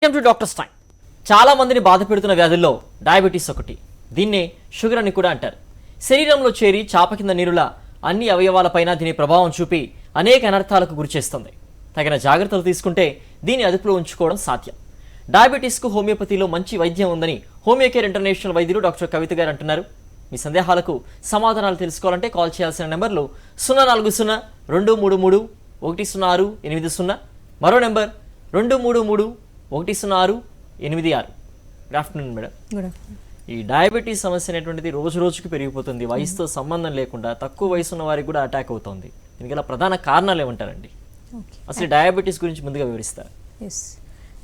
Welcome to doctors time. చాలా మందిని బాధ పెడుతున్న వ్యాధుల్లో డయాబెటీస్ ఒకటి. దీన్నే షుగర్ అని కూడా అంటారు. శరీరంలో చేరి చాప కింద నీరులా అన్ని అవయవాలపైన దీని ప్రభావం చూపి అనేక అనర్థాలకు గురిచేస్తుంది. తగిన జాగ్రత్తలు తీసుకుంటే దీన్ని అదుపులో ఉంచుకోవడం సాధ్యం. డయాబెటీస్కు హోమియోపతిలో మంచి వైద్యం ఉందని హోమియోకేర్ ఇంటర్నేషనల్ వైద్యులు డాక్టర్ కవిత గారు అంటున్నారు. మీ సందేహాలకు సమాధానాలు తెలుసుకోవాలంటే కాల్ చేయాల్సిన నెంబర్లు 040-233-106-80, మరో number 233-106-86. Good afternoon madam. Good afternoon. ఈ డయాబెటీస్ సమస్య అనేటువంటిది రోజు రోజుకి పెరిగిపోతుంది. వయసుతో సంబంధం లేకుండా తక్కువ వయసు ఉన్న వారికి కూడా అటాక్ అవుతుంది. దీనికి గల ప్రధాన కారణాలు ఏమంటారండి? అసలు డయాబెటీస్ గురించి ముందుగా వివరిస్తారు. ఎస్,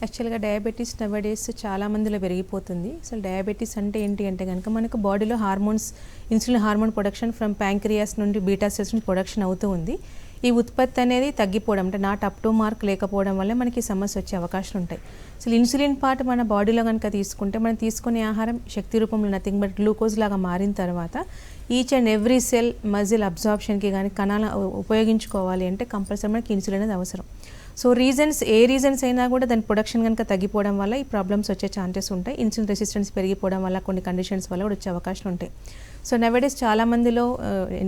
యాక్చువల్గా డయాబెటీస్ నవడేస్ చాలా మందిలో పెరిగిపోతుంది. అసలు డయాబెటీస్ అంటే ఏంటి అంటే కనుక మనకు బాడీలో hormones, insulin hormone production from pancreas నుండి బీటా సెల్స్ నుంచి ప్రొడక్షన్ అవుతూ ఉంది. ఈ ఉత్పత్తి అనేది తగ్గిపోవడం అంటే నాట్ అప్ టు మార్క్ లేకపోవడం వల్ల మనకి సమస్య వచ్చే అవకాశాలు ఉంటాయి. అసలు ఇన్సులిన్ పార్ట్ మన బాడీలో కనుక తీసుకుంటే మనం తీసుకునే ఆహారం శక్తి రూపంలో నథింగ్ బట్ గ్లూకోజ్ లాగా మారిన తర్వాత each and every cell muscle అబ్జార్ప్షన్కి కానీ కణాలు ఉపయోగించుకోవాలి అంటే కంపల్సరీ మనకి ఇన్సులిన్ అనేది అవసరం. సో ఏ రీజన్స్ అయినా కూడా దాని ప్రొడక్షన్ కనుక తగ్గిపోవడం వల్ల ఈ ప్రాబ్లమ్స్ వచ్చే ఛాన్సెస్ ఉంటాయి. ఇన్సులిన్ రెసిస్టెన్స్ పెరిగిపోవడం వల్ల కొన్ని కండిషన్స్ వల్ల కూడా వచ్చే అవకాశాలు ఉంటాయి. సో నవడేస్ చాలా మందిలో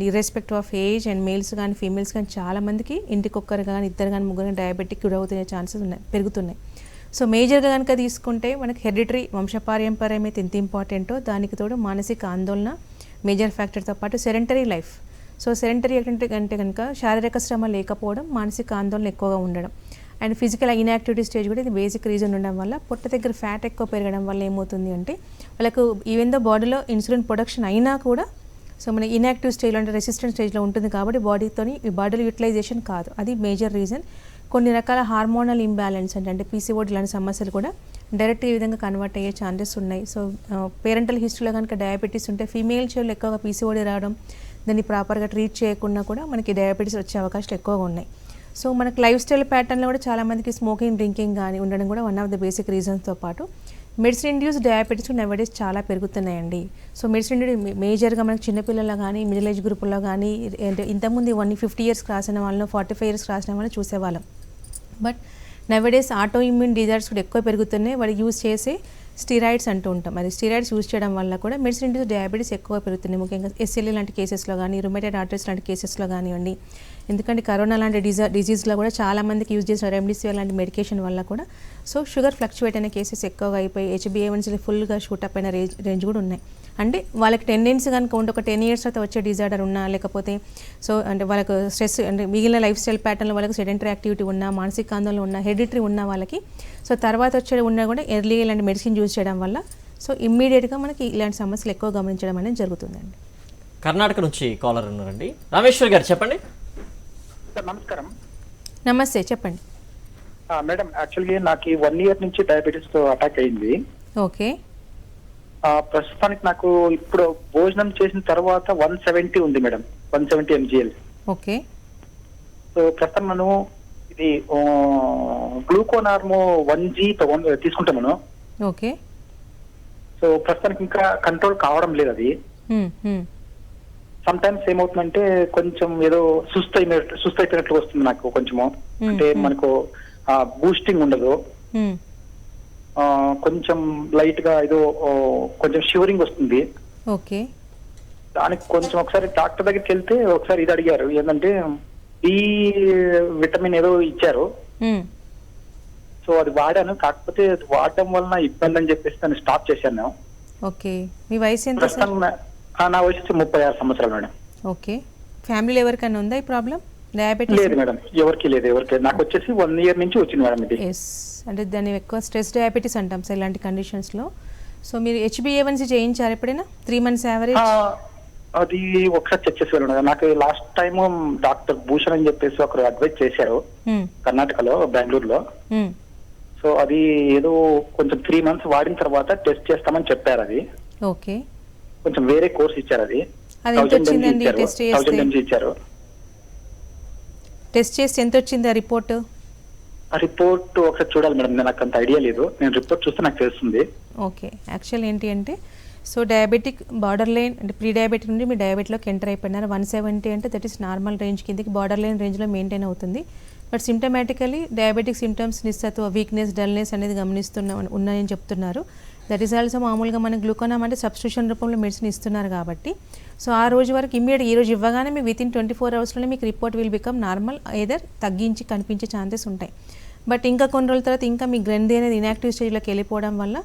irrespective of age and males కానీ ఫీమేల్స్ కానీ చాలా మందికి ఇంటికొక్కరు కానీ ఇద్దరు కానీ ముగ్గురు కానీ డయాబెటిక్ క్యూర్ అవుతున్న ఛాన్సెస్ పెరుగుతున్నాయి. సో మేజర్గా కనుక తీసుకుంటే మనకి హెరిడిటరీ వంశపారంపర్యం అయితే ఎంత ఇంపార్టెంటో దానికి తోడు మానసిక ఆందోళన మేజర్ ఫ్యాక్టర్తో పాటు సెడెంటరీ లైఫ్. సో సెడెంటరీ అంటే కనుక శారీరక శ్రమ లేకపోవడం, మానసిక ఆందోళన ఎక్కువగా ఉండడం అండ్ ఫిజికల్ ఇన్యాక్టివిటీ స్టేజ్ కూడా ఇది బేసిక్ రీజన్ ఉండడం వల్ల పొట్ట దగ్గర ఫ్యాట్ ఎక్కువ పెరగడం వల్ల ఏమవుతుంది అంటే వాళ్ళకు ఈవెన్ దో బాడీలో ఇన్సులిన్ ప్రొడక్షన్ అయినా కూడా సో మన ఇన్యాక్టివ్ స్టేజ్లో అంటే రెసిస్టెంట్ స్టేజ్లో ఉంటుంది కాబట్టి ఈ బాడీలో యూటిలైజేషన్ కాదు. అది మేజర్ రీజన్. కొన్ని రకాల హార్మోనల్ ఇంబ్యాలెన్స్ అంటే పీసీఓడి లాంటి సమస్యలు కూడా డైరెక్ట్ ఈ విధంగా కన్వర్ట్ అయ్యే ఛాన్సెస్ ఉన్నాయి. సో పేరెంటల్ హిస్టరీలో కనుక డయాబెటీస్ ఉంటే ఫీమేల్ చైల్డ్ ఎక్కువగా పీసీఓడి రావడం, దాన్ని ప్రాపర్గా ట్రీట్ చేయకుండా కూడా మనకి డయాబెటీస్ వచ్చే అవకాశాలు ఎక్కువగా ఉన్నాయి. సో మనకి లైఫ్ స్టైల్ ప్యాటర్న్లో కూడా చాలామందికి స్మోకింగ్, డ్రింకింగ్ కానీ ఉండడం కూడా వన్ ఆఫ్ ద బేసిక్ రీజన్స్తో పాటు మెడిసిన్ ఇండ్యూస్ డయాబెటీస్ నవడేస్ చాలా పెరుగుతున్నాయండి. సో మెడిసిన్ ఇండ్యూస్ మేజర్గా మనకి చిన్నపిల్లల్లో కానీ మిడిల్ ఏజ్ గ్రూపుల్లో కానీ అంటే ఇంతకుముందు 50 ఇయర్స్ రాసిన వాళ్ళను 45 ఇయర్స్ రాసిన వాళ్ళని చూసేవాళ్ళం. బట్ నవడేస్ ఆటో ఇమ్యూన్ డిజార్డ్స్ కూడా ఎక్కువ పెరుగుతున్నాయి. వాడు యూజ్ చేసే స్టీరాయిడ్స్ అంటూ ఉంటాం. మరి స్టీరాయిడ్స్ యూజ్ చేయడం వల్ల కూడా మెడిసిన్ ఇండ్యూస్ డయాబెటీస్ ఎక్కువ పెరుగుతున్నాయి. ముఖ్యంగా ఎస్ఎల్ఈ లాంటి కేసెస్లో కానీ రుమేటైడ్ ఆర్టరీస్ లాంటి కేసెస్లో కానివ్వండి. ఎందుకంటే కరోనా లాంటి డిజీజ్లో కూడా చాలామందికి యూజ్ చేసిన రెమ్డెసివిర్ లాంటి మెడికేషన్ వల్ల కూడా సో షుగర్ ఫ్లక్చువేట్ అయిన కేసెస్ ఎక్కువగా అయిపోయి HbA1c ఫుల్గా షూటప్ అయిన రేంజ్ కూడా ఉన్నాయి. అంటే వాళ్ళకి టెండెన్సీ కనుక ఉంటే ఒక 10 ఇయర్స్ తర్వాత వచ్చే డిజార్డర్ ఉన్నా లేకపోతే సో అంటే వాళ్ళకు స్ట్రెస్ అంటే మిగిలిన లైఫ్ స్టైల్ ప్యాటర్న్లో వాళ్ళకి సెడెంటరీ యాక్టివిటీ ఉన్నా, మానసిక ఆందోళన ఉన్నా, హెరిడిటరీ ఉన్న వాళ్ళకి సో తర్వాత వచ్చే ఉన్నా కూడా ఎర్లీ ఇలాంటి మెడిసిన్ యూజ్ చేయడం వల్ల సో ఇమ్మీడియట్గా మనకి ఇలాంటి సమస్యలు ఎక్కువ గమనించడం అనేది జరుగుతుందండి. కర్ణాటక నుంచి కాలర్ ఉన్నారండి. రామేశ్వర్ గారు చెప్పండి. నమస్కారం. నమస్తే, చెప్పండి మేడం. యాక్చువల్గా నాకు 1 ఇయర్ నుంచి డయాబెటీస్ తో అటాక్ అయింది. ఓకే. ప్రస్తుతానికి నాకు ఇప్పుడు భోజనం చేసిన తర్వాత 170 ఉంది మేడం, 170 mgl. ఓకే. సో ప్రస్తుతం మనం ఇది గ్లూకోనార్మో 1G తీసుకుంటాను. ఓకే. సో ప్రస్తుతానికి ఇంకా కంట్రోల్ కావడం లేదు అది. సమ్ టైమ్స్ ఏమవుతుందంటే కొంచెం ఏదో సుస్థ అయిపోయినట్లు వస్తుంది నాకు కొంచెము. అంటే మనకు బూస్టింగ్ ఉండదు, కొంచెం లైట్ గా ఏదో కొంచెం షివరింగ్ వస్తుంది. ఓకే. దానికి కొంచెం ఒకసారి డాక్టర్ దగ్గరికి వెళ్తే ఒకసారి ఇది అడిగారు, ఏంటంటే డి విటమిన్ ఏదో ఇచ్చారు. సో అది వాడాను, కాకపోతే అది వాడడం వలన ఇబ్బంది అని చెప్పేసి దాన్ని స్టాప్ చేశాను. ఓకే. మీ వయసు ఎంత? నా వయసు 36 సంవత్సరాలు మేడం. ఓకే. ఫ్యామిలీలో ఎవరికైనా ఉందా ఈ ప్రాబ్లం డయాబెటీస్? లేదు మేడం, ఎవరికి లేదు. నాకు వచ్చేసి 1 ఇయర్ నుంచి వచ్చింది మేడం ఇది. ఎస్, అంటే దాన్ని ఎక్కువ స్ట్రెస్ డయాబెటీస్ అంటాం సార్ ఇలాంటి కండిషన్స్లో. సో మీరు HbA1c చేయించారు ఎప్పుడైనా? 3 months యావరేజ్? అది ఒకసారి చెక్ చేసి వెళ్ళండి. నాకు లాస్ట్ టైం డాక్టర్ భూషణ్ అని చెప్పేసి ఒకరు అడ్వైజ్ చేశారు కర్ణాటకలో, బెంగళూరులో. సో అది ఏదో కొంచెం 3 months వాడిన తర్వాత టెస్ట్ చేస్తామని చెప్పారు. అది ఓకే. కొంచెం వేరే కోర్స్ ఇచ్చారు. అది ఎంత వచ్చిందండి టెస్ట్ చేస్తే? 1000 mg ఇచ్చారు. టెస్ట్ చేస్తే ఎంత వచ్చింది ఆ రిపోర్ట్? ఆ రిపోర్ట్ ఒకసారి చూడాలి మేడం, నాకు అంత ఐడియా లేదు. నేను రిపోర్ట్ చూస్తే నాకు తెలుస్తుంది. ఓకే. యాక్చువల్ ఏంటి అంటే సో డయాబెటిక్ బార్డర్ లైన్ అంటే ప్రీ డయాబెటిక్ నుండి మీ డయాబెటీలోకి ఎంటర్ అయిపోయినారు. 170 అంటే దట్ ఈస్ నార్మల్ రేంజ్ కిందకి బార్డర్ లైన్ రేంజ్లో మెయింటైన్ అవుతుంది. బట్ సిమ్టమాటికలీ డయాబెటిక్ సిమ్టమ్స్ నిస్సత్వ, వీక్నెస్, డల్నెస్ అనేది ఉన్నాయని చెప్తున్నారు. దట్ ఈస్ ఆల్సో మామూలుగా మన గ్లూకోనామ్ అంటే సబ్స్టిట్యూషన్ రూపంలో మెడిసిన్ ఇస్తున్నారు కాబట్టి సో ఆ రోజు వరకు ఇమ్మీడియట్ ఈ రోజు ఇవ్వగానే మీకు వితిన్ 24 అవర్స్లోనే మీకు report will become normal, either తగ్గించి కనిపించే ఛాన్సెస్ ఉంటాయి. బట్ ఇంకా కొన్ని రోజుల తర్వాత ఇంకా మీ గ్రంథి అనేది ఇన్యాక్టివ్ స్టేజ్లోకి వెళ్ళిపోవడం వల్ల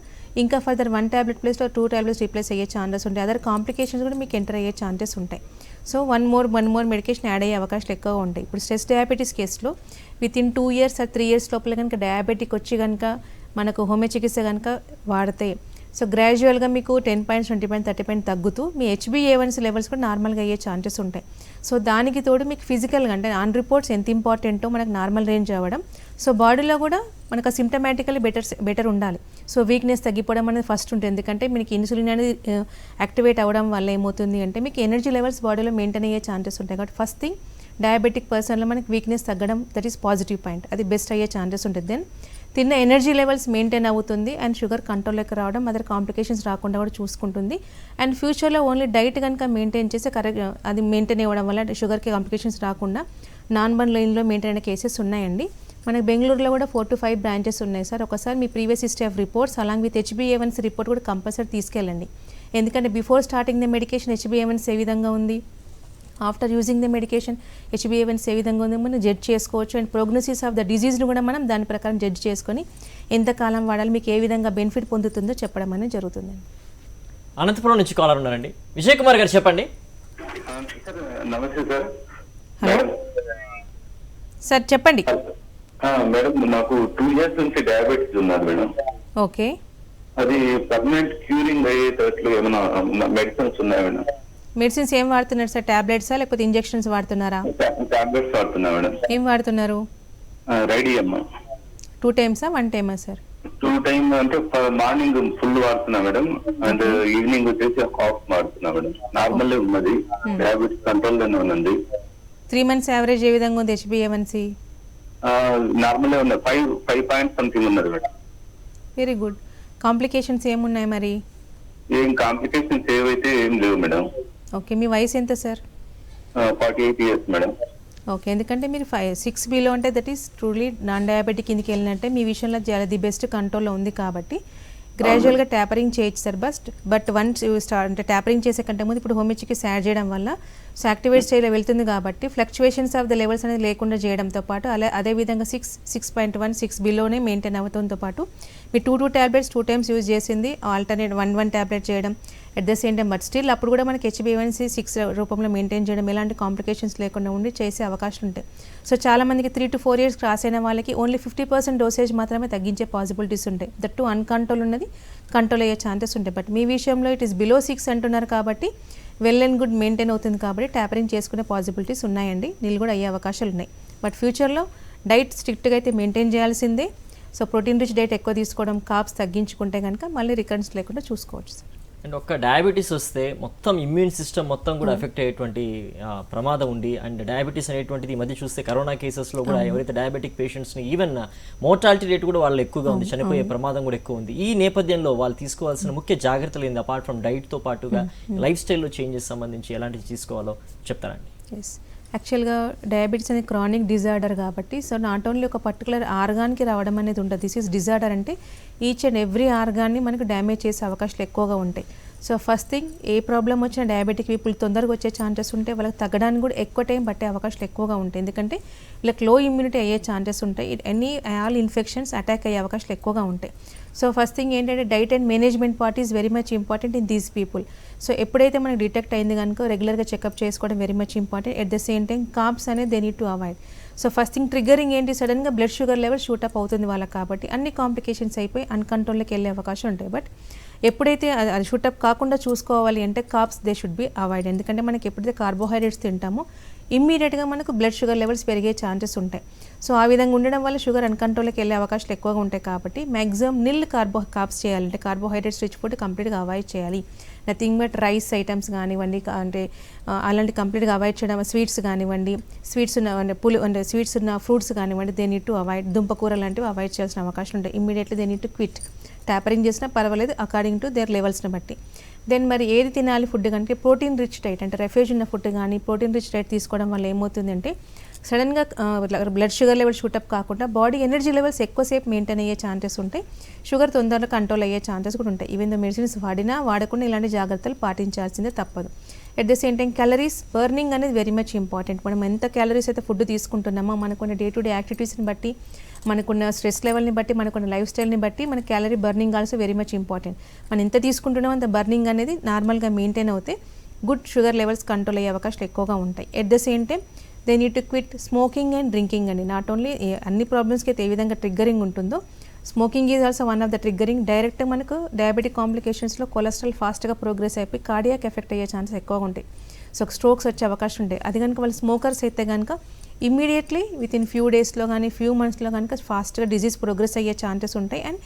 ఇంకా ఫర్దర్ 1 టాబ్లెట్ ప్లేస్లో 2 టాబ్లెట్స్ రీప్లేస్ అయ్యే ఛాన్సెస్ ఉంటాయి. అదర్ కాంప్లికేషన్స్ కూడా మీకు ఎంటర్ అయ్యే ఛాన్సెస్ ఉంటాయి. So one more medication add అయ్యే అవకాశాలు ఎక్కువగా ఉంటాయి. ఇప్పుడు స్ట్రెస్ డయాబెటీస్ కేసులో వితిన్ 2 years or 3 years లోపల కనుక డయాబెటిక్ వచ్చి కనుక మనకు హోమియో చికిత్స కనుక వాడితే సో గ్రాడ్యువల్గా మీకు 10 points, 20 points, 30 points తగ్గుతూ మీ HbA1c లెవెల్స్ కూడా నార్మల్గా అయ్యే ఛాన్సెస్ ఉంటాయి. సో దానికి తోడు మీకు ఫిజికల్గా అంటే ఆన్ రిపోర్ట్స్ ఎంత ఇంపార్టెంటో మనకు నార్మల్ రేంజ్ అవ్వడం, సో బాడీలో కూడా మనకు సిమ్టమాటికల్లీ బెటర్ ఉండాలి. సో వీక్నెస్ తగ్గిపోవడం అనేది ఫస్ట్ ఉంటుంది. ఎందుకంటే మీకు ఇన్సులిన్ అనేది యాక్టివేట్ అవ్వడం వల్ల ఏమవుతుంది అంటే మీకు ఎనర్జీ లెవెల్స్ బాడీలో మెయింటైన్ అయ్యే ఛాన్సెస్ ఉంటాయి. కాబట్టి ఫస్ట్ థింగ్ డయాబెటిక్ పర్సన్లో మనకి వీక్నెస్ తగ్గడం, దట్ ఈస్ పాజిటివ్ పాయింట్, అది బెస్ట్ అయ్యే ఛాన్సెస్ ఉంటుంది. దెన్ తిన్న ఎనర్జీ లెవెల్స్ మెయింటైన్ అవుతుంది అండ్ షుగర్ కంట్రోల్లోకి రావడం, అదర్ కాంప్లికేషన్స్ రాకుండా కూడా చూసుకుంటుంది. అండ్ ఫ్యూచర్లో ఓన్లీ డైట్ కనుక మెయింటైన్ చేసి కరెక్ట్ అది మెయింటైన్ అవ్వడం వల్ల షుగర్కి కాంప్లికేషన్స్ రాకుండా నాన్ లైన్లో మెయింటైన్ అయిన కేసెస్ ఉన్నాయండి. మనకి బెంగళూరులో కూడా 4 to 5 బ్రాంచెస్ ఉన్నాయి సార్. ఒకసారి మీ previous history of reports along with HbA1c report కూడా కంపల్సరీ తీసుకెళ్ళండి. ఎందుకంటే before starting the medication HbA1c ఏ విధంగా ఉంది, after using the medication HbA1c ఏ విధంగా ఉంది మనం జడ్జ్ చేసుకోవచ్చు. అండ్ ప్రోగ్నోసిస్ ఆఫ్ ద డిజీజ్ను కూడా మనం దాని ప్రకారం జడ్జ్ చేసుకొని ఎంతకాలం వాడాలి, మీకు ఏ విధంగా బెనిఫిట్ పొందుతుందో చెప్పడం అనేది జరుగుతుందండి. అనంతపురం నుంచి కాలర్ ఉన్నారండి, విజయ్ కుమార్ గారు చెప్పండి. నమస్తే సార్. హలో సార్ చెప్పండి. మేడం నాకు 2 years నుంచి డయాబెటీస్ ఉన్నది మేడం. ఓకే, అది పర్మనెంట్ క్యూరింగ్ అయ్యేటట్లు ఏమైనా మెడిసిన్స్ ఉన్నాయా మేడం? మెడిసిన్స్ ఏం వాడుతున్నారు సార్? టాబ్లెట్సా లేకపోతే ఇంజెక్షన్స్ వాడుతున్నారా? టాబ్లెట్స్ వాడుతున్నా మేడం. ఏం వాడుతున్నారు? రైడియం 2 times 1 time సార్? 2 times అంటే మార్నింగ్ ఫుల్ వాడుతున్నా మేడం, అండ్ ఈవినింగ్ వచ్చేసి హాఫ్ వాడుతున్నా మేడం. నార్మల్ ఉన్నది, డయాబెటీస్ కంట్రోల్ లోనే ఉన్నది. 3 months యావరేజ్ ఏ విధంగా ఉంది HbA1c? నార్మల్ ఉన్నది, 5 points సంథింగ్ ఉన్నది మేడం. Very good. కాంప్లికేషన్స్ ఏమున్నాయి మరి? ఏం కాంప్లికేషన్స్ ఏవైతే ఏం లేవు మేడం. ఓకే, మీ వయసు ఎంత సార్? 48 years madam. ఓకే, ఎందుకంటే మీరు 6 బిలో అంటే that is truly non diabetic కిందకి వెళ్ళినట్టే. మీ విషయంలో చాలా ది బెస్ట్ కంట్రోల్లో ఉంది కాబట్టి గ్రాడ్యువల్గా ట్యాపరింగ్ చేయొచ్చు సార్. బట్ వన్స్ స్టార్ట్ అంటే ట్యాపరింగ్ చేసే కంటే ముందు ఇప్పుడు హోమియో చికిత్స యాడ్ చేయడం వల్ల సో యాక్టివేట్ స్టేజ్లో వెళ్తుంది కాబట్టి ఫ్లక్చువేషన్స్ ఆఫ్ ద లెవెల్స్ అనేది లేకుండా చేయడంతో పాటు అదేవిధంగా 6.1 6 బిలోనే మెయింటైన్ అవుతుందో పాటు మీ 2 tablets 2 times యూజ్ చేసింది ఆల్టర్నేట్ 1 టాబ్లెట్ చేయడం at the same time. But still అప్పుడు కూడా మనకి HbA1c 6 రూపంలో మెయింటైన్ చేయడం, ఎలాంటి కాంప్లికేషన్స్ లేకుండా ఉండి చేసే అవకాశాలు ఉంటాయి. సో చాలామందికి 3 to 4 years క్రాస్ అయిన వాళ్ళకి ఓన్లీ 50% డోసేజ్ మాత్రమే తగ్గించే పాసిబిలిటీస్ ఉంటాయి. దట్ టు అన్కంట్రోల్ ఉన్నది కంట్రోల్ అయ్యే ఛాన్సెస్ ఉంటాయి. బట్ మీ విషయంలో ఇట్ ఈస్ బిలో 6 అంటున్నారు కాబట్టి వెల్ అండ్ గుడ్ మెయింటైన్ అవుతుంది కాబట్టి ట్యాపరింగ్ చేసుకునే పాసిబిలిటీస్ ఉన్నాయండి, నీళ్ళు కూడా అయ్యే అవకాశాలు ఉన్నాయి. బట్ ఫ్యూచర్లో డైట్ స్ట్రిక్ట్గా అయితే మెయింటైన్ చేయాల్సిందే. సో ప్రోటీన్ రిచ్ డైట్ ఎక్కువ తీసుకోవడం, కార్బ్స్ తగ్గించుకుంటే కనుక మళ్ళీ రికరెన్స్ లేకుండా చూసుకోవచ్చు సార్. అండ్ ఒక్క డయాబెటీస్ వస్తే మొత్తం ఇమ్యూన్ సిస్టమ్ మొత్తం కూడా ఎఫెక్ట్ అయ్యేటువంటి ప్రమాదం ఉంది. అండ్ డయాబెటీస్ అనేటువంటిది ఈ మధ్య చూస్తే కరోనా కేసెస్లో కూడా ఎవరైతే డయాబెటిక్ పేషెంట్స్ని ఈవెన్ మోర్టాలిటీ రేట్ కూడా వాళ్ళు ఎక్కువగా ఉంది, చనిపోయే ప్రమాదం కూడా ఎక్కువ ఉంది. ఈ నేపథ్యంలో వాళ్ళు తీసుకోవాల్సిన ముఖ్య జాగ్రత్తలు ఏంది, అపార్ట్ ఫ్రమ్ డైట్తో పాటుగా లైఫ్ స్టైల్లో చేంజెస్ సంబంధించి ఎలాంటివి తీసుకోవాలో చెప్తారండి? ఎస్, యాక్చువల్గా డయాబెటీస్ అనేది క్రానిక్ డిజార్డర్ కాబట్టి సో నాట్ ఓన్లీ ఒక పర్టికులర్ ఆర్గాన్కి రావడం అనేది ఉంటుంది. దిస్ ఈస్ డిజార్డర్ అంటే ఈచ్ అండ్ ఎవ్రీ ఆర్గాన్ని మనకు డ్యామేజ్ చేసే అవకాశాలు ఎక్కువగా ఉంటాయి. సో ఫస్ట్ థింగ్, ఏ ప్రాబ్లం వచ్చినా డయాబెటిక్ పీపుల్ తొందరగా వచ్చే ఛాన్సెస్ ఉంటాయి, వాళ్ళకి తగ్గడానికి కూడా ఎక్కువ టైం పట్టే అవకాశాలు ఎక్కువగా ఉంటాయి. ఎందుకంటే వీళ్ళకి లో ఇమ్యూనిటీ అయ్యే ఛాన్సెస్ ఉంటాయి, ఆల్ ఇన్ఫెక్షన్స్ అటాక్ అయ్యే అవకాశాలు ఎక్కువగా ఉంటాయి. సో ఫస్ట్ థింగ్ ఏంటంటే diet and management part is very much important in these people. So ఎప్పుడైతే మనకి డిటెక్ట్ అయింది కనుక రెగ్యులర్గా చెకప్ చేసుకోవడం very much important. At the same time carbs అనేది they need to avoid. So first thing triggering ఏంటి, సడన్గా బ్లడ్ షుగర్ లెవెల్ షూటప్ అవుతుంది వాళ్ళకి కాబట్టి అన్ని కాంప్లికేషన్స్ అయిపోయి అన్కంట్రోల్లోకి వెళ్ళే అవకాశం ఉంటాయి. బట్ ఎప్పుడైతే అది షూటప్ కాకుండా చూసుకోవాలి అంటే carbs they should be avoid. ఎందుకంటే మనకి ఎప్పుడైతే కార్బోహైడ్రేట్స్ తింటామో ఇమ్మీడియట్గా మనకు బ్లడ్ షుగర్ లెవెల్స్ పెరిగే ఛాన్సెస్ ఉంటాయి. సో ఆ విధంగా ఉండడం వల్ల షుగర్ అన్కంట్రోల్కి వెళ్ళే అవకాశాలు ఎక్కువగా ఉంటాయి కాబట్టి మ్యాక్సిమం నిల్ కార్బ్స్ చేయాలంటే కార్బోహైడ్రేట్స్ రిచ్ ఫుడ్ కంప్లీట్గా అవాయిడ్ చేయాలి. నథింగ్ బట్ రైస్ ఐటమ్స్ కానివ్వండి, అంటే అలాంటి కంప్లీట్గా అవాయిడ్ చేయడం, స్వీట్స్ కానివ్వండి, స్వీట్స్ ఉన్న స్వీట్స్ ఉన్న ఫ్రూట్స్ కానివ్వండి, దే నీడ్ టు అవాయిడ్. దుంపకూర లాంటివి అవాయిడ్ చేయాల్సిన అవకాశం ఉంటాయి. Immediately they need to quit. Tapering చేసినా పర్వాలేదు అకార్డింగ్ టు దేర్ లెవెల్స్ని బట్టి. దెన్ మరి ఏది తినాలి ఫుడ్ కంటే ప్రోటీన్ రిచ్ డైట్ అంటే రెఫ్యూజ్ ఉన్న ఫుడ్ కానీ ప్రోటీన్ రిచ్ డైట్ తీసుకోవడం వల్ల ఏమవుతుందంటే సడన్గా బ్లడ్ షుగర్ లెవెల్ షూటప్ కాకుండా బాడీ ఎనర్జీ లెవెల్స్ ఎక్కువసేపు మెయింటైన్ అయ్యే ఛాన్సెస్ ఉంటాయి, షుగర్ తొందరగా కంట్రోల్ అయ్యే ఛాన్సెస్ కూడా ఉంటాయి. ఈవెన్ ద మెడిసిన్స్ వాడకుండా ఇలాంటి జాగ్రత్తలు పాటించాల్సిందే తప్పదు. At the same time calories burning అనేది వెరీ మచ్ ఇంపార్టెంట్. మనం ఎంత క్యాలరీస్ అయితే ఫుడ్ తీసుకుంటున్నామో మనకున్న డే టు డే యాక్టివిటీస్ని బట్టి, మనకున్న స్ట్రెస్ లెవెల్ని బట్టి, మనకున్న లైఫ్ స్టైల్ని బట్టి మన calorie burning also very much important. మనం ఎంత తీసుకుంటున్నామో అంత బర్నింగ్ అనేది నార్మల్గా మెయింటైన్ అవుతే గుడ్ షుగర్ లెవెల్స్ కంట్రోల్ అయ్యే అవకాశాలు ఎక్కువగా ఉంటాయి. At the same time they need to quit smoking and drinking అండి. నాట్ ఓన్లీ అన్ని ప్రాబ్లమ్స్కి అయితే ఏ విధంగా ట్రిగ్గరింగ్ ఉంటుందో smoking is also one of the triggering. Direct మనకు డయాబెటిక్ కాంప్లికేషన్స్లో కొలెస్ట్రాల్ ఫాస్ట్గా ప్రోగ్రెస్ అయిపోయి కార్డియాక్ ఎఫెక్ట్ అయ్యే ఛాన్సెస్ ఎక్కువగా ఉంటాయి. సో స్ట్రోక్స్ వచ్చే అవకాశం ఉంటాయి. అది కనుక వాళ్ళు స్మోకర్స్ అయితే కనుక ఇమ్మీడియట్లీ విత్ ఇన్ ఫ్యూ డేస్లో కానీ ఫ్యూ మంత్స్లో కనుక ఫాస్ట్గా డిజీజ్ ప్రోగ్రెస్ అయ్యే ఛాన్సెస్ ఉంటాయి. అండ్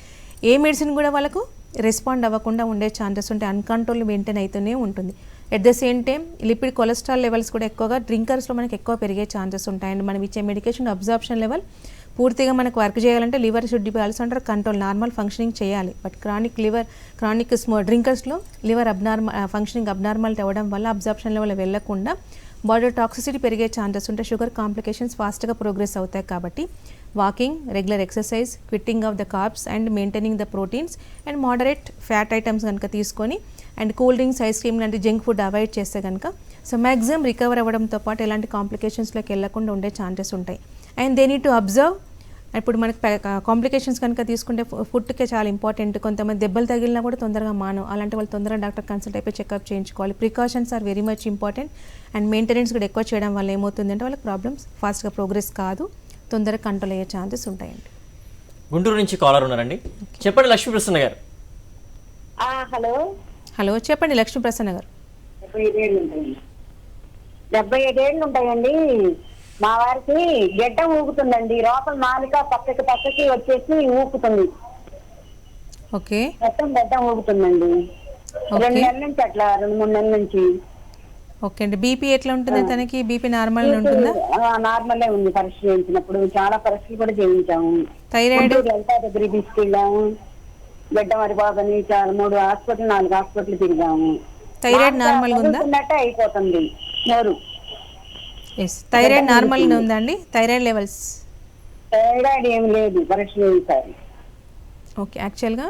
ఏ మెడిసిన్ కూడా వాళ్ళకు రెస్పాండ్ అవ్వకుండా ఉండే ఛాన్సెస్ ఉంటాయి, అన్కంట్రోల్ మెయింటైన్ అవుతూనే ఉంటుంది. At the same time lipid cholesterol levels కూడా ఎక్కువగా డ్రింకర్స్లో మనకి ఎక్కువ పెరిగే ఛాన్సెస్ ఉంటాయి. అండ్ మనం ఇచ్చే మెడికేషన్ అబ్జార్ప్షన్ లెవెల్ పూర్తిగా మనకు వర్క్ చేయాలంటే liver should be also under control, normal functioning చేయాలి. బట్ క్రానిక్ డ్రింకర్స్లో లివర్ ఫంక్షనింగ్ అబ్నార్మాలిటీ అవ్వడం వల్ల అబ్జార్ప్షన్ లెవెల్ వెళ్ళకుండా బాడీ టాక్సిసిటీ పెరిగే ఛాన్సెస్ ఉంటాయి, షుగర్ కాంప్లికేషన్స్ ఫాస్ట్గా ప్రోగ్రెస్ అవుతాయి. కాబట్టి walking, regular exercise, quitting of the carbs and maintaining the proteins and moderate fat items కనుక తీసుకొని and cool drinks, ice cream లాంటి జంక్ ఫుడ్ అవాయిడ్ చేస్తే కనుక సో మ్యాక్సిమం రికవర్ అవ్వడంతో పాటు ఎలాంటి కాంప్లికేషన్స్లోకి వెళ్లకుండా ఉండే ఛాన్సెస్ ఉంటాయి. And they need to observe. ఇప్పుడు మనకి కాంప్లికేషన్స్ కనుక తీసుకుంటే ఫుడ్కే చాలా ఇంపార్టెంట్. కొంతమంది దెబ్బలు తగిలినా కూడా తొందరగా మానవు, అలాంటి వాళ్ళు తొందరగా డాక్టర్ కన్సల్ట్ అయిపోయి చెకప్ చేయించుకోవాలి. Precautions are very much important. And maintenance కూడా ఎక్కువ చేయడం వల్ల ఏమవుతుందంటే వాళ్ళకి ప్రాబ్లమ్స్ ఫాస్ట్గా ప్రోగ్రెస్ కాదు, తొందరగా కంట్రోల్ అయ్యే ఛాన్సెస్ ఉంటాయండి. గుంటూరు నుంచి కాలర్ ఉన్నారండి, చెప్పండి లక్ష్మీ ప్రసన్న గారు. హలో చెప్పండి లక్ష్మీ ప్రసన్న గారు. 75 ఏళ్ళు ఉంటాయండి. మా వారికి గెడ్డ ఊగుతుందండి, లోపల నాలుక పక్కకి వచ్చేసి ఊపుతుంది. ఓకే, మొత్తం గెడ్డ ఊగుతుందండి. 2 నెలల నుంచి అట్లా 2-3 నెలల నుంచి. ఓకే అండి. బీపీ ఎట్లా ఉంటుంది తనకి? బీపీ నార్మల్ ఉంటుందా? నార్మలే ఉంది. పరీక్ష చేయించినప్పుడు చాలా పరీక్షలు కూడా చేయించాము. థైరాయిడ్ లలితా దగ్గరికి తీసుకెళ్ళాము. గడ్డ మరి బాబని 3 హాస్పిటల్ 4 హాస్పిటల్ తిరిగాము. థైరాయిడ్ నార్మల్ ఉందా? అయిపోతుంది నోరు. థైరాయిడ్ నార్మల్ ఉందా అండి? Thyroid levels? థైరాయిడ్ ఏం లేదు, పరీక్ష చేయించాలి. ఓకే, యాక్చువల్గా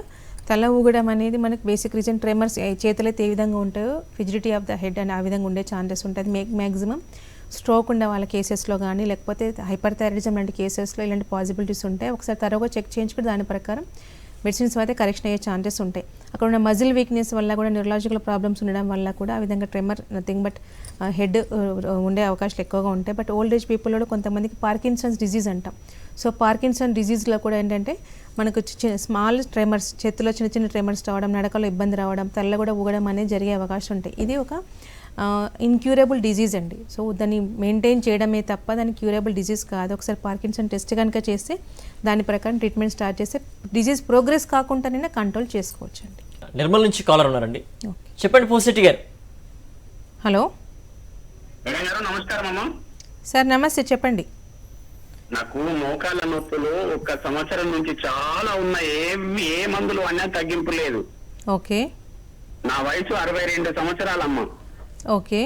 తల ఊగడం అనేది మనకు బేసిక్ రీజన్ ట్రెమర్స్, చేతులు అయితే ఏ విధంగా ఉంటాయో ఫిజిడిటీ ఆఫ్ ద హెడ్ అని ఆ విధంగా ఉండే ఛాన్సెస్ ఉంటుంది. మ్యాక్సిమం స్ట్రోక్ ఉండే వాళ్ళ కేసెస్లో కానీ లేకపోతే హైపర్ థైరాయిడిజం లాంటి కేసెస్లో ఇలాంటి పాసిబిలిటీస్ ఉంటాయి. ఒకసారి తరగా చెక్ చేయించుకుని దాని ప్రకారం మెడిసిన్స్ అయితే కరెక్షన్ అయ్యే ఛాన్సెస్ ఉంటాయి. అక్కడ ఉన్న మజిల్ వీక్నెస్ వల్ల కూడా, న్యూరలాజికల్ ప్రాబ్లమ్స్ ఉండడం వల్ల కూడా ఆ విధంగా ట్రెమర్ నథింగ్ బట్ హెడ్ ఉండే అవకాశాలు ఎక్కువగా ఉంటాయి. బట్ ఓల్డ్ ఏజ్ పీపుల్లో కొంతమందికి పార్కిన్సన్స్ డిజీజ్ అంటాం. సో పార్కిన్సన్ డిజీజ్లో కూడా ఏంటంటే మనకు స్మాల్ ట్రెమర్స్, చేతిలో చిన్న చిన్న ట్రెమర్స్ రావడం, నడకలో ఇబ్బంది రావడం, తల్ల కూడా ఊగడం అనేది జరిగే అవకాశం ఉంటాయి. ఇది ఒక ఇన్క్యూరబుల్ డిజీజ్ అండి. సో దాన్ని మెయింటైన్ చేయడమే తప్ప దాని క్యూరబుల్ డిజీజ్ కాదు. ఒకసారి పార్కిన్సన్ టెస్ట్ కనుక చేస్తే దాని ప్రకారం ట్రీట్మెంట్ స్టార్ట్ చేస్తే డిజీజ్ ప్రోగ్రెస్ కాకుండానే కంట్రోల్ చేసుకోవచ్చు అండి. నిర్మల్ నుంచి కాలర్ ఉన్నారండి, చెప్పండి పూసిరెడ్డి గారు. హలో నమస్కారం అమ్మా. సార్ నమస్తే, చెప్పండి. నాకు మోకాళ్ళ నొప్పులు 1 సంవత్సరం నుంచి చాలా ఉన్నాయి. ఏ మందులు అన్నా తగ్గింపు లేదు. ఓకే, నా వయసు 62 సంవత్సరాలమ్మా. ఓకే,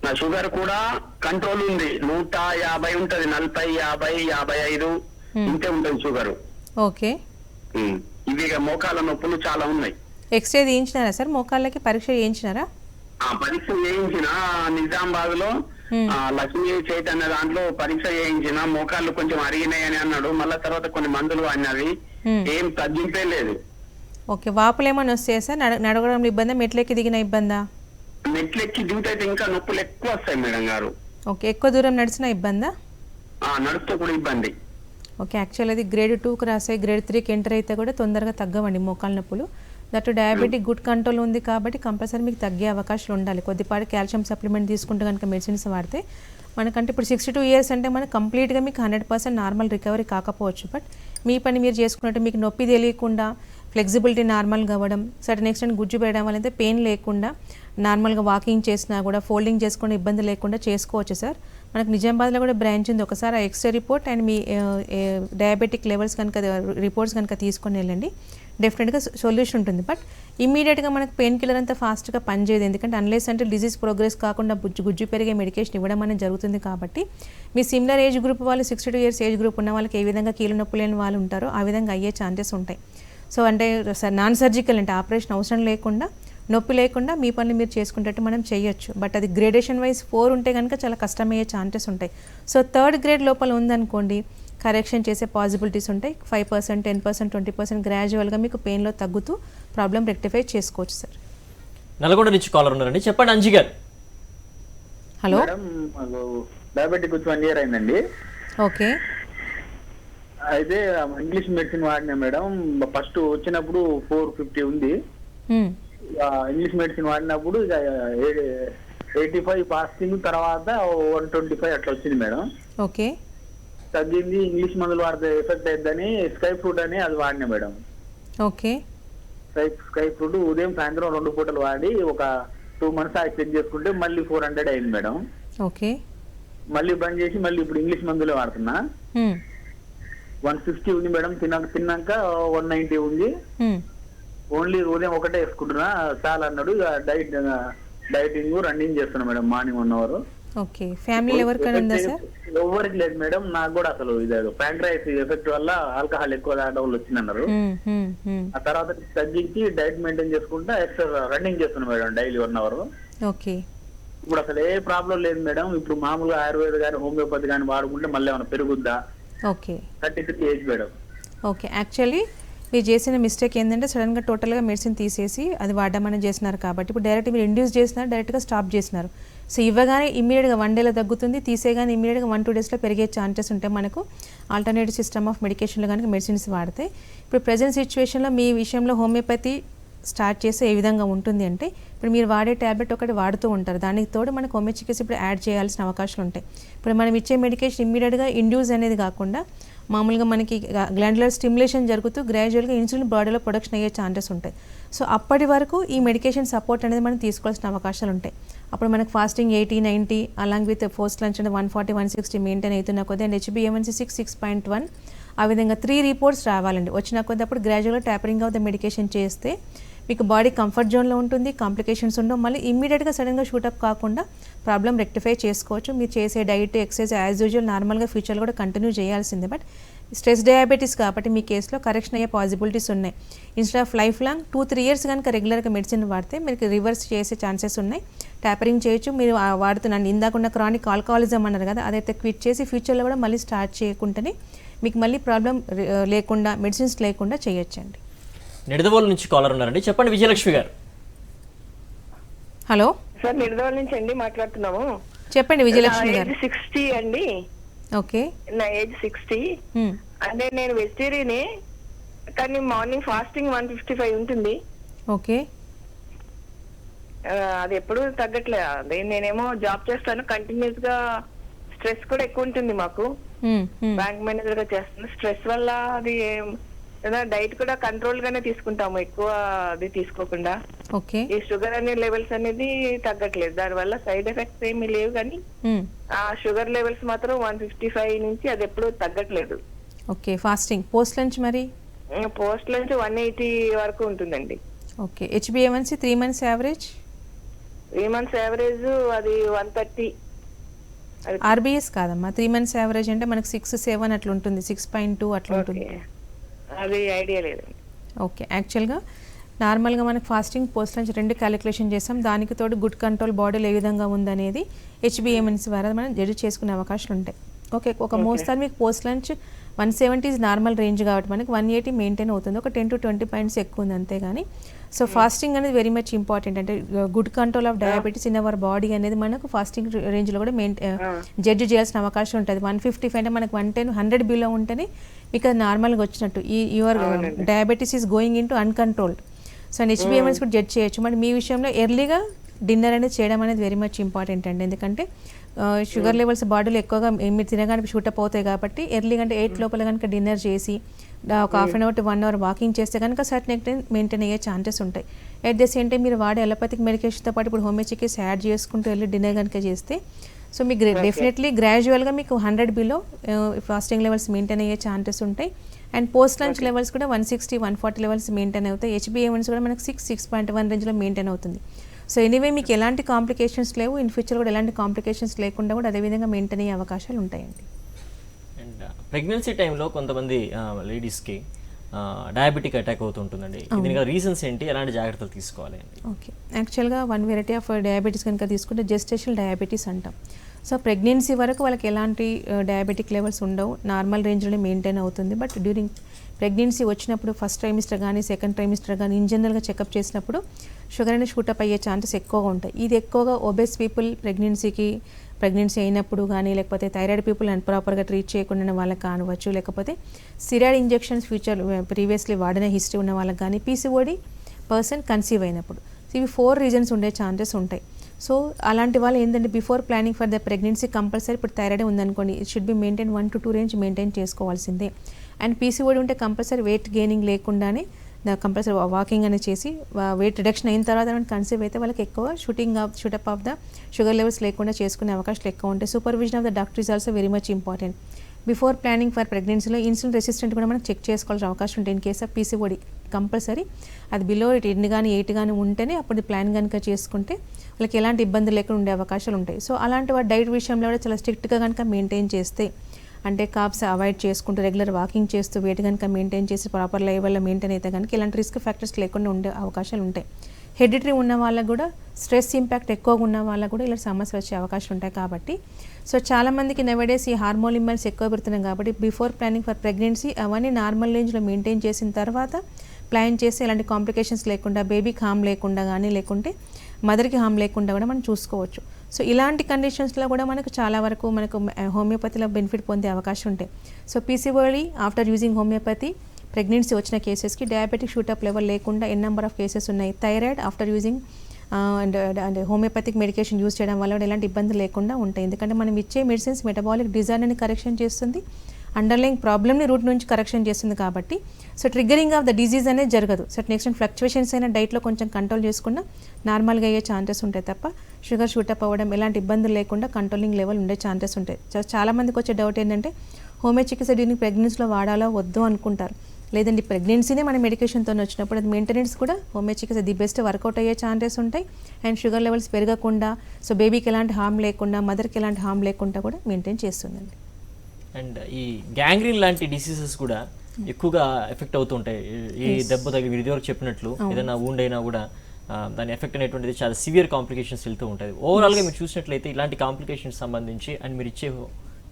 నా షుగర్ కూడా కంట్రోల్ ఉంది. 150 ఉంటది, 40, 50, 55 ఇంతే ఉంటది షుగర్. ఓకే. ఇవి మోకాళ్ళ నొప్పులు చాలా ఉన్నాయి. X ray చేయించినారా sir? మోకాళ్ళకి పరీక్ష చేయించినారా? పరీక్ష చేయించిన నిజామాబాద్ లో లక్ష్మీ చైతన్య దాంట్లో పరీక్ష చేయించిన. మోకాళ్ళు కొంచెం అరిగినాయని అన్నాడు. మళ్ళా తర్వాత కొన్ని మందులు అన్నది, ఏం తగ్గింపే లేదు. ఓకే, వాపులు ఏమైనా వస్తాయా సార్? నడవడంలో ఇబ్బందా? మెట్లెక్కి దిగిన ఇబ్బందా? మెట్లెక్కి దిగితే ఇంకా నొప్పులు ఎక్కువ వస్తాయి మేడం గారు. ఓకే, ఎక్కువ దూరం నడిచినా ఇబ్బందా? నడుస్తూ కూడా ఇబ్బంది. ఓకే, యాక్చువల్ అది గ్రేడ్ 2కి రాసే, గ్రేడ్ 3కి ఎంటర్ అయితే కూడా తొందరగా తగ్గవండి మోకాళ్ళ నొప్పులు. దట్ డయాబెటిక్ గుడ్ కంట్రోల్ ఉంది కాబట్టి కంపల్సరీ మీకు తగ్గే అవకాశాలు ఉండాలి. కొద్దిపాటి కాల్షియం సప్లిమెంట్ తీసుకుంటే కనుక మెడిసిన్స్ వాడితే మనకంటే ఇప్పుడు 62 ఇయర్స్ అంటే మనకు కంప్లీట్గా మీకు 100% నార్మల్ రికవరీ కాకపోవచ్చు. బట్ మీ పని మీరు చేసుకున్నట్టు మీకు నొప్పి తెలియకుండా, ఫ్లెక్సిబిలిటీ నార్మల్గా అవ్వడం, సడన్ ఎక్స్టెంట్ గుజ్జు పెట్టడం వల్ల అయితే పెయిన్ లేకుండా నార్మల్గా వాకింగ్ చేసినా కూడా, ఫోల్డింగ్ చేసుకునే ఇబ్బంది లేకుండా చేసుకోవచ్చు సార్. మనకు నిజామాబాద్లో కూడా బ్రాంచ్ ఉంది. ఒకసారి ఆ ఎక్స్రే రిపోర్ట్ అండ్ మీ డయాబెటిక్ లెవెల్స్ కనుక రిపోర్ట్స్ కనుక తీసుకొని వెళ్ళండి. డెఫినెట్గా సొల్యూషన్ ఉంటుంది. బట్ ఇమీడియట్గా మనకు పెయిన్ కిల్లర్ అంతా ఫాస్ట్గా పనిచేయదు, ఎందుకంటే అన్లెస్ అంటే డిజీజ్ ప్రోగ్రెస్ కాకుండా గుజ్జు పెరిగే మెడికేషన్ ఇవ్వడం అనేది జరుగుతుంది. కాబట్టి మీ సిమిలర్ ఏజ్ గ్రూప్ వాళ్ళు 62 years ఏజ్ గ్రూప్ ఉన్న వాళ్ళకి ఏ విధంగా కీళ్ళ నొప్పి లేని వాళ్ళు ఉంటారో ఆ విధంగా అయ్యే ఛాన్సెస్ ఉంటాయి. సో అంటే నాన్ సర్జికల్ అంటే ఆపరేషన్ అవసరం లేకుండా, నొప్పి లేకుండా మీ పనులు మీరు చేసుకునేటట్టు మనం చేయొచ్చు. బట్ అది గ్రేడేషన్ వైజ్ 4 ఉంటే కనుక చాలా కష్టమయ్యే ఛాన్సెస్ ఉంటాయి. సో 3rd grade లోపల ఉందనుకోండి, కరెక్షన్ చేసే పాసిబిలిటీస్ ఉంటాయి. 5%, 10%, 20% గ్రాడ్యువల్గా మీకు పెయిన్లో తగ్గుతూ ప్రాబ్లం రెక్టిఫై చేసుకోవచ్చు సార్. నల్గొండ నుంచి కాలర్ ఉన్నారండి, చెప్పండి అంజి గారు. హలో, మేడం డయాబెటిక్ వచ్చి 1 year అయిందండి. ఓకే. అయితే ఇంగ్లీష్ మెడిసిన్ వాడినా మేడం. ఫస్ట్ వచ్చినప్పుడు 450 ఉంది. ఇంగ్లీష్ మెడిసిన్ వాడినప్పుడు ఇక 85 ఫాస్టింగ్, తర్వాత 125 అట్లా వచ్చింది మేడం. ఓకే. తగ్గింది. ఇంగ్లీష్ మందులు వాడితే ఎఫెక్ట్ అయిద్దని స్కై ఫ్రూట్ అని అది వాడినా మేడం. ఓకే. స్కై ఫ్రూట్ ఉదయం సాయంత్రం 2 పూటలు వాడి ఒక 2 months చెక్ చేసుకుంటే మళ్ళీ 400 అయింది మేడం. ఓకే. మళ్ళీ బంద్ చేసి మళ్ళీ ఇప్పుడు ఇంగ్లీష్ మందులే వాడుతున్నా. 160 ఉంది మేడం. తిన్నాక 190 ఉంది. ఓన్లీ ఉదయం ఒకటే వేసుకుంటున్నా చాలా అన్నాడు. డైటింగ్ రన్నింగ్ చేస్తున్నా madam morning 1 hour. Okay. Family ఎవరికైనా ఉందా సార్? ఎవరికి లేదు మేడం. నాకు కూడా అసలు ఇది ప్యాంక్రైస్ ఎఫెక్ట్ వల్ల ఆల్కహాల్ ఎక్కువ తాగడం వల్ల వచ్చిందన్నారు. ఆ తర్వాత తగ్గించి డైట్ మెయింటైన్ చేసుకుంటా ఎక్సర్సైజ్ రన్నింగ్ చేస్తున్నా మేడం డైలీ 1 hour. ఓకే. ఇప్పుడు అసలు ఏ ప్రాబ్లం లేదు మేడం. ఇప్పుడు మామూలుగా ఆయుర్వేద కానీ హోమియోపతి కానీ వాడుకుంటే మళ్ళీ ఏమైనా పెరుగుద్దా? Okay. 33 age madam. Okay. Actually మీరు చేసిన మిస్టేక్ ఏంటంటే సడన్గా టోటల్గా మెడిసిన్ తీసేసి అది వాడమని చేసినారు. కాబట్టి ఇప్పుడు డైరెక్ట్ మీరు ఇండ్యూస్ చేసినారు, డైరెక్ట్గా స్టాప్ చేసినారు. సో ఇవ్వగానే ఇమీడియట్గా 1 dayలో తగ్గుతుంది, తీసేగానే ఇమీడియట్గా 1-2 daysలో పెరిగే ఛాన్సెస్ ఉంటాయి మనకు ఆల్టర్నేటివ్ సిస్టమ్ ఆఫ్ మెడికేషన్లో కనుక మెడిసిన్స్ వాడితే. ఇప్పుడు ప్రజెంట్ సిచ్యువేషన్లో మీ విషయంలో హోమియోపతి స్టార్ట్ చేస్తే ఏ విధంగా ఉంటుంది అంటే, ఇప్పుడు మీరు వాడే ట్యాబ్లెట్ ఒకటి వాడుతూ ఉంటారు, దానికి తోడు మనకు హోమియో చికిత్స ఇప్పుడు యాడ్ చేయాల్సిన అవకాశాలు ఉంటాయి. ఇప్పుడు మనం ఇచ్చే మెడికేషన్ ఇమ్మీడియట్గా ఇండ్యూస్ అనేది కాకుండా మామూలుగా మనకి గ్లాండ్యులర్ స్టిమ్యులేషన్ జరుగుతూ గ్రాడ్యువల్గా ఇన్సులిన్ బాడీలో ప్రొడక్షన్ అయ్యే ఛాన్సెస్ ఉంటాయి. సో అప్పటి వరకు ఈ మెడికేషన్ సపోర్ట్ అనేది మనం తీసుకోవాల్సిన అవకాశాలు ఉంటాయి. అప్పుడు మనకు fasting 80-90 along with post lunch అంటే 140-160 మెయింటైన్ అవుతున్న కొద్ది, అండ్ HbA1c 6.1 ఆ విధంగా 3 reports రావాలండి. వచ్చిన కొద్ది అప్పుడు గ్రాడ్యువల్గా ట్యాపరింగ్ ఆఫ్ ద మెడికేషన్ చేస్తే మీకు బాడీ కంఫర్ట్ జోన్లో ఉంటుంది, కాంప్లికేషన్స్ ఉండవు, మళ్ళీ ఇమ్మీడియట్గా సడన్గా షూటప్ కాకుండా ప్రాబ్లం రెక్టిఫై చేసుకోవచ్చు. మీరు చేసే డైట్ ఎక్సర్సైజ్ యాజ్ యూజువల్ నార్మల్గా ఫ్యూచర్లో కూడా కంటిన్యూ చేయాల్సిందే. బట్ స్ట్రెస్ డయాబెటీస్ కాబట్టి మీ కేసులో కరెక్షన్ అయ్యే పాసిబిలిటీస్ ఉన్నాయి. Instead of life long 2-3 years కనుక రెగ్యులర్గా మెడిసిన్ వాడితే మీకు రివర్స్ చేసే ఛాన్సెస్ ఉన్నాయి. ట్యాపరింగ్ చేయొచ్చు. మీరు వాడుతున్నాను ఇందాకున్న క్రానిక్ ఆల్కహాలిజం అన్నారు కదా, అదైతే క్విట్ చేసి ఫ్యూచర్లో కూడా మళ్ళీ స్టార్ట్ చేయకుండానే మీకు మళ్ళీ ప్రాబ్లం లేకుండా మెడిసిన్స్ లేకుండా చేయొచ్చండి. నిడదవోలు నుంచి కాలర్ ఉన్నారండి, చెప్పండి విజయలక్ష్మి గారు. హలో సార్, నిడదవోలు నుంచి అండి మాట్లాడుతున్నాము. చెప్పండి విజయలక్ష్మి గారు. 60 అండి. ఓకే. నా ఏజ్ 60. అంటే నేను వెజిటేరియనే, కానీ మార్నింగ్ ఫాస్టింగ్ 155 ఉంటుంది. ఓకే. అది ఎప్పుడు తగ్గట్లేదు. అదే నేనేమో జాబ్ చేస్తాను, కంటిన్యూస్ గా స్ట్రెస్ కూడా ఎక్కువ ఉంటుంది మాకు. బ్యాంక్ మేనేజర్ గా చేస్తాను. స్ట్రెస్ వల్ల అది డైట్ కూడా కంట్రోల్ గానే తీసుకుంటాము, ఎక్కువ అది తీసుకోకుండా. ఓకే. ఈ షుగర్ అనే లెవెల్స్ అనేది తగ్గట్లేదు. దానివల్ల సైడ్ ఎఫెక్ట్స్ ఏమీ లేవు, కానీ ఆ షుగర్ లెవెల్స్ మాత్రం 155 నుంచి అది ఎప్పుడు తగ్గట్లేదు. ఓకే. ఫాస్టింగ్ పోస్ట్ లంచ్ మరి పోస్ట్ లంచ్ 180 వరకు ఉంటుందండి. Okay. HbA1c 3 months average? 3 months average అది 130. RBS కాదమ్మా, 3 months యావరేజ్ అంటే మనకు 6-7 అట్లా ఉంటుంది, 6.2 అట్లా ఉంటుంది. అది ఐడియా లేదండి. ఓకే. యాక్చువల్గా నార్మల్గా మనకు ఫాస్టింగ్ పోస్ట్ లంచ్ 2 క్యాలిక్యులేషన్ చేస్తాం. దానికి తోడు గుడ్ కంట్రోల్ బాడీలో ఏ విధంగా ఉందనేది HbA1c ద్వారా మనం జడ్జ్ చేసుకునే అవకాశాలు ఉంటాయి. ఓకే. ఒక మోస్తారు మీకు పోస్ట్ లంచ్ 170 నార్మల్ రేంజ్ కాబట్టి మనకి 180 మెయింటైన్ అవుతుంది. ఒక 10-20 points ఎక్కువ ఉంది అంతేగాని. సో ఫాస్టింగ్ అనేది వెరీ మచ్ ఇంపార్టెంట్. అంటే good control of diabetes in our body అనేది మనకు ఫాస్టింగ్ రేంజ్లో కూడా జడ్జ్ చేయాల్సిన అవకాశం ఉంటుంది. 155 అంటే మనకు 110, 100 బిలో ఉంటేనే మీకు అది నార్మల్గా వచ్చినట్టు. ఈ your diabetes is going in to uncontrolled. So HbA1c కూడా జడ్జ్ చేయొచ్చు. మరి మీ విషయంలో ఎర్లీగా డిన్నర్ అనేది చేయడం అనేది వెరీ మచ్ ఇంపార్టెంట్ అండి. ఎందుకంటే షుగర్ లెవెల్స్ బాడీలో ఎక్కువగా మీరు తినగానే షూటప్ అవుతాయి కాబట్టి ఎర్లీగా అంటే 8 లోపల కనుక డిన్నర్ చేసి ఒక half an hour to 1 hour walking చేస్తే కనుక సర్టెన్ మెయింటైన్ అయ్యే ఛాన్సెస్ ఉంటాయి. ఎట్ ద సేమ్ టైం మీరు వాడే అలోపతిక్ మెడికేషన్తో పాటు ఇప్పుడు హోమియో చికిత్స యాడ్ చేసుకుంటూ వెళ్ళి డిన్నర్ కనుక చేస్తే సో మీకు డెఫినెట్లీ గ్రాడ్యువల్గా మీకు 100 బిలో ఫాస్టింగ్ లెవెల్స్ మెయింటైన్ అయ్యే ఛాన్సెస్ ఉంటాయి. అండ్ పోస్ట్ లంచ్ లెవెల్స్ కూడా 160, 140 లెవెల్స్ మెయింటైన్ అవుతాయి. HbA1c కూడా మనకు 6.1 రేంజ్లో మెయింటైన్ అవుతుంది. సో ఎనీవే మీకు ఎలాంటి కాంప్లికేషన్స్ లేవు, ఇన్ ఫ్యూచర్ కూడా ఎలాంటి కాంప్లికేషన్స్ లేకుండా కూడా అదేవిధంగా మెయింటైన్ అయ్యే అవకాశాలు ఉంటాయండి. అండ్ ప్రెగ్నెన్సీ టైంలో కొంతమంది లేడీస్కి డయాబెటిక్ అటాక్ అవుతుంటుందండి. దీనికి రీజన్స్ ఏంటి, ఎలాంటి జాగ్రత్తలు తీసుకోవాలి అండి? ఓకే, యాక్చువల్గా వన్ వెరైటీ ఆఫ్ డయాబెటీస్ కనుక తీసుకుంటే జెస్టేషనల్ డయాబెటీస్ అంటాం. సో ప్రెగ్నెన్సీ వరకు వాళ్ళకి ఎలాంటి డయాబెటిక్ లెవెల్స్ ఉండవు, నార్మల్ రేంజ్లోనే మెయింటైన్ అవుతుంది. బట్ డ్యూరింగ్ ప్రెగ్నెన్సీ వచ్చినప్పుడు ఫస్ట్ ట్రైమిస్టర్ కానీ సెకండ్ ట్రైమిస్టర్ కానీ ఇన్ జనరల్గా చెకప్ చేసినప్పుడు షుగర్ అనేది షూటప్ అయ్యే ఛాన్సెస్ ఎక్కువగా ఉంటాయి. ఇది ఎక్కువగా ఒబెస్ పీపుల్ ప్రెగ్నెన్సీ అయినప్పుడు కానీ, లేకపోతే థైరాయిడ్ పీపుల్ అండ్ ప్రాపర్గా ట్రీట్ చేయకుండా వాళ్ళకి కానివచ్చు, లేకపోతే స్టిరాయిడ్ ఇంజెక్షన్స్ ప్రీవియస్లీ వాడిన హిస్టరీ ఉన్న వాళ్ళకి కానీ, PCOD పర్సన్ కన్సీవ్ అయినప్పుడు. సో ఇవి 4 రీజన్స్ ఉండే ఛాన్సెస్ ఉంటాయి. సో అలాంటి వాళ్ళు ఏంటంటే before planning for the pregnancy compulsory ఇప్పుడు థైరాయిడ్ ఉందనుకోండి, it should be maintain 1 to 2 range maintain చేసుకోవాల్సిందే. అండ్ PCOD ఉంటే కంపల్సరీ వెయిట్ గెయినింగ్ లేకుండానే కంపల్సరీ వాకింగ్ అనేది చేసి వెయిట్ రిడక్షన్ అయిన తర్వాత కన్సీవ్ అయితే వాళ్ళకి ఎక్కువ shoot up of the sugar levels లేకుండా చేసుకునే అవకాశాలు ఎక్కువ ఉంటాయి. Supervision of the doctor is also very much important. Before planning for ప్రెగ్నెన్సీలో ఇన్సులిన్ రెసిస్టెంట్ కూడా మనం చెక్ చేసుకోవాల్సిన అవకాశం ఉంటుంది. In case of PCOD compulsory అది బిలో 10 కానీ 8 కానీ ఉంటేనే అప్పుడు ప్లాన్ కనుక చేసుకుంటే వాళ్ళకి ఎలాంటి ఇబ్బంది లేకుండా ఉండే అవకాశాలు ఉంటాయి. సో అలాంటి వాటి డైట్ విషయంలో కూడా చాలా స్ట్రిక్ట్గా కనుక మెయింటైన్ చేస్తే, అంటే కార్బ్స్ అవాయిడ్ చేసుకుంటూ రెగ్యులర్ వాకింగ్ చేస్తూ వెయిట్ కనుక మెయింటైన్ చేసి ప్రాపర్ లెవెల్లో మెయింటైన్ అయితే కనుక ఇలాంటి రిస్క్ ఫ్యాక్టర్స్ లేకుండా ఉండే అవకాశాలు ఉంటాయి. హెరిడిటరీ ఉన్న వాళ్ళకు కూడా, స్ట్రెస్ ఇంపాక్ట్ ఎక్కువగా ఉన్న వాళ్ళకు కూడా ఇలాంటి సమస్యలు వచ్చే అవకాశం ఉంటాయి. కాబట్టి సో చాలామందికి నవేడేస్ ఈ హార్మోన్ ఇంబాలెన్స్ ఎక్కువ పెడుతున్నాయి కాబట్టి బిఫోర్ ప్లానింగ్ ఫర్ ప్రెగ్నెన్సీ అవన్నీ నార్మల్ రేంజ్లో మెయింటైన్ చేసిన తర్వాత ప్లాన్ చేసి ఎలాంటి కాంప్లికేషన్స్ లేకుండా, బేబీకి హామ్ లేకుండా కానీ, లేకుంటే మదర్కి హామ్ లేకుండా కూడా మనం చూసుకోవచ్చు. సో ఇలాంటి కండిషన్స్లో కూడా మనకు చాలా వరకు మనకు హోమియోపతిలో బెనిఫిట్ పొందే అవకాశం ఉంటాయి. So PCOD after using homeopathy pregnancy వచ్చిన కేసెస్కి డయాబెటిక్ షూటప్ లెవెల్ లేకుండా నెంబర్ ఆఫ్ కేసెస్ ఉన్నాయి. Thyroid after using and homoeopathic medication use చేయడం వల్ల కూడా ఎలాంటి ఇబ్బంది లేకుండా ఉంటాయి. ఎందుకంటే మనం ఇచ్చే మెడిసిన్స్ మెటబాలిక్ డిజార్డర్ని కరెక్షన్ చేస్తుంది, అండర్లైన్ ప్రాబ్లమ్ని రూట్ నుంచి కరెక్షన్ చేస్తుంది. కాబట్టి so triggering of the disease అనేది జరగదు. సో నెక్స్ట్ ఫ్లక్చువేషన్స్ అయినా డైట్లో కొంచెం కంట్రోల్ చేసుకున్నా నార్మల్గా అయ్యే ఛాన్సెస్ ఉంటాయి తప్ప షుగర్ షూటప్ అవ్వడం ఎలాంటి ఇబ్బందులు లేకుండా కంట్రోలింగ్ లెవెల్ ఉండే ఛాన్సెస్ ఉంటాయి. చాలామందికి వచ్చే డౌట్ ఏంటంటే హోమియో చికిత్స డ్యూరింగ్ ప్రెగ్నెన్సీలో వాడాలో వద్దు అనుకుంటారు. లేదండి, ప్రెగ్నెన్సీనే మన మెడికేషన్తో వచ్చినప్పుడు అది మెయింటెనెన్స్ కూడా హోమియో చికిత్స ది బెస్ట్ వర్కౌట్ అయ్యే ఛాన్సెస్ ఉంటాయి. అండ్ షుగర్ లెవెల్స్ పెరగకుండా, సో బేబీకి ఎలాంటి హామ్ లేకుండా, మదర్కి ఎలాంటి హామ్ లేకుండా కూడా మెయింటైన్ చేస్తుందండి. అండ్ ఈ గ్యాంగ్రీన్ లాంటి డిసీజెస్ కూడా ఎక్కువగా ఎఫెక్ట్ అవుతుంటాయి. ఈ దెబ్బ తగిలి మీరు ఇదివరకు చెప్పినట్లు ఏదైనా వూండ్ అయినా కూడా దాని ఎఫెక్ట్ అనేటువంటిది చాలా సివియర్ కాంప్లికేషన్స్ వెళ్తూ ఉంటుంది. ఓవరాల్గా మీరు చూసినట్లయితే ఇలాంటి కాంప్లికేషన్స్ సంబంధించి అండ్ మీరు ఇచ్చే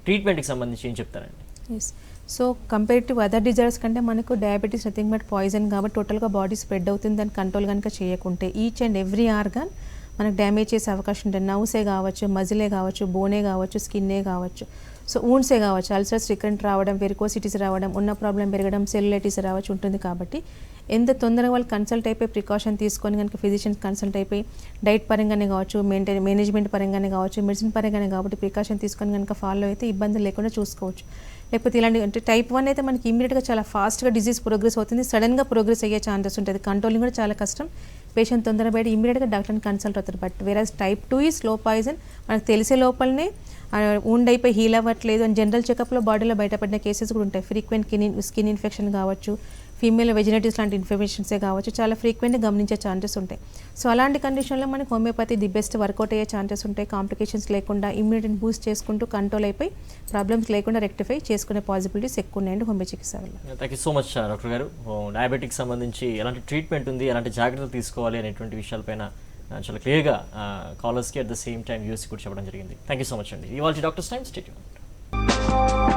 ట్రీట్మెంట్కి సంబంధించి ఏం చెప్తారండి? Yes, so compare to other disorders కంటే మనకు డయాబెటీస్ నథింగ్ బట్ పాయిజన్ కాబట్టి టోటల్గా బాడీ స్ప్రెడ్ అవుతుంది. దాన్ని కంట్రోల్ కనుక చేయకుంటే ఈచ్ అండ్ ఎవ్రీ ఆర్గాన్ మనకు డ్యామేజ్ చేసే అవకాశం ఉంటుంది. నర్వ్సే కావచ్చు, మజిలే కావచ్చు, బోనే కావచ్చు, స్కిన్నే కావచ్చు, సో ఊన్సే కావచ్చు, అల్సర్స్ రికరెంట్ రావడం, వెరికోసిటీస్ రావడం, ఉన్న ప్రాబ్లం పెరగడం, సెల్యులైటిస్ రావచ్చు ఉంటుంది. కాబట్టి ఎంత తొందరగా వాళ్ళు కన్సల్ట్ అయిపోయి ప్రికాషన్ తీసుకొని కనుక ఫిజిషియన్స్ కన్సల్ట్ అయిపోయి డైట్ పరంగానే కావచ్చు, మేనేజ్మెంట్ పరంగానే కావచ్చు, మెడిసిన్ పరంగానే కాబట్టి ప్రికాషన్ తీసుకొని కనుక ఫాలో అయితే ఇబ్బందులు లేకుండా చూసుకోవచ్చు. లేకపోతే ఇలాంటి అంటే టైప్ 1 అయితే మనకి ఇమీడియట్గా చాలా ఫాస్ట్గా డిజీజ్ ప్రోగ్రెస్ అవుతుంది, సడన్గా ప్రోగ్రెస్ అయ్యే ఛాన్సెస్ ఉంటుంది. కంట్రోలింగ్ కూడా చాలా కష్టం. పేషెంట్ తొందరగా బయట ఇమీడియట్గా డాక్టర్ని కన్సల్ట్ అవుతారు. బట్ వేరేస్ టైప్ 2 ఈ స్లో పాయిజన్ మనకు తెలిసే లోపలనే వుండ్ అయిపోయి హీల్ అవ్వట్లేదు అని జనరల్ చెకప్లో బాడీలో బయటపడిన కేసెస్ కూడా ఉంటాయి. ఫ్రీక్వెంట్ స్కిన్ ఇన్ఫెక్షన్ కావచ్చు, ఫీమేల్ వెజినైటిస్ లాంటి ఇన్ఫెక్షన్సే కావచ్చు, చాలా ఫ్రీక్వెంట్గా గమనించే ఛాన్సెస్ ఉంటాయి. సో అలాంటి కండిషన్లో మనకి హోమియోపతి ది బెస్ట్ వర్కౌట్ అయ్యే ఛాన్సెస్ ఉంటాయి. కాంప్లికేషన్స్ లేకుండా ఇమ్యూనిటీని బూస్ట్ చేసుకుంటూ కంట్రోల్ అయిపోయి ప్రాబ్లమ్స్ లేకుండా రెక్టిఫై చేసుకునే పాసిబిలిటీస్ ఎక్కువ ఉన్నాయండి హోమియో చికిత్స వల్ల. Thank you so much doctor గారు. డయాబెటిక్ సంబంధించి ఎలాంటి ట్రీట్మెంట్ ఉంది, ఎలాంటి జాగ్రత్తలు తీసుకోవాలి అనేటువంటి విషయాలపైన చాలా క్లియర్గా కాలర్స్కి అట్ ద సేమ్ టైం యూఎస్కి కూడా చెప్పడం జరిగింది. థ్యాంక్ యూ సో మచ్ అండి. ఇవాళ డాక్టర్స్ టైం స్టే ట్యూన్డ్.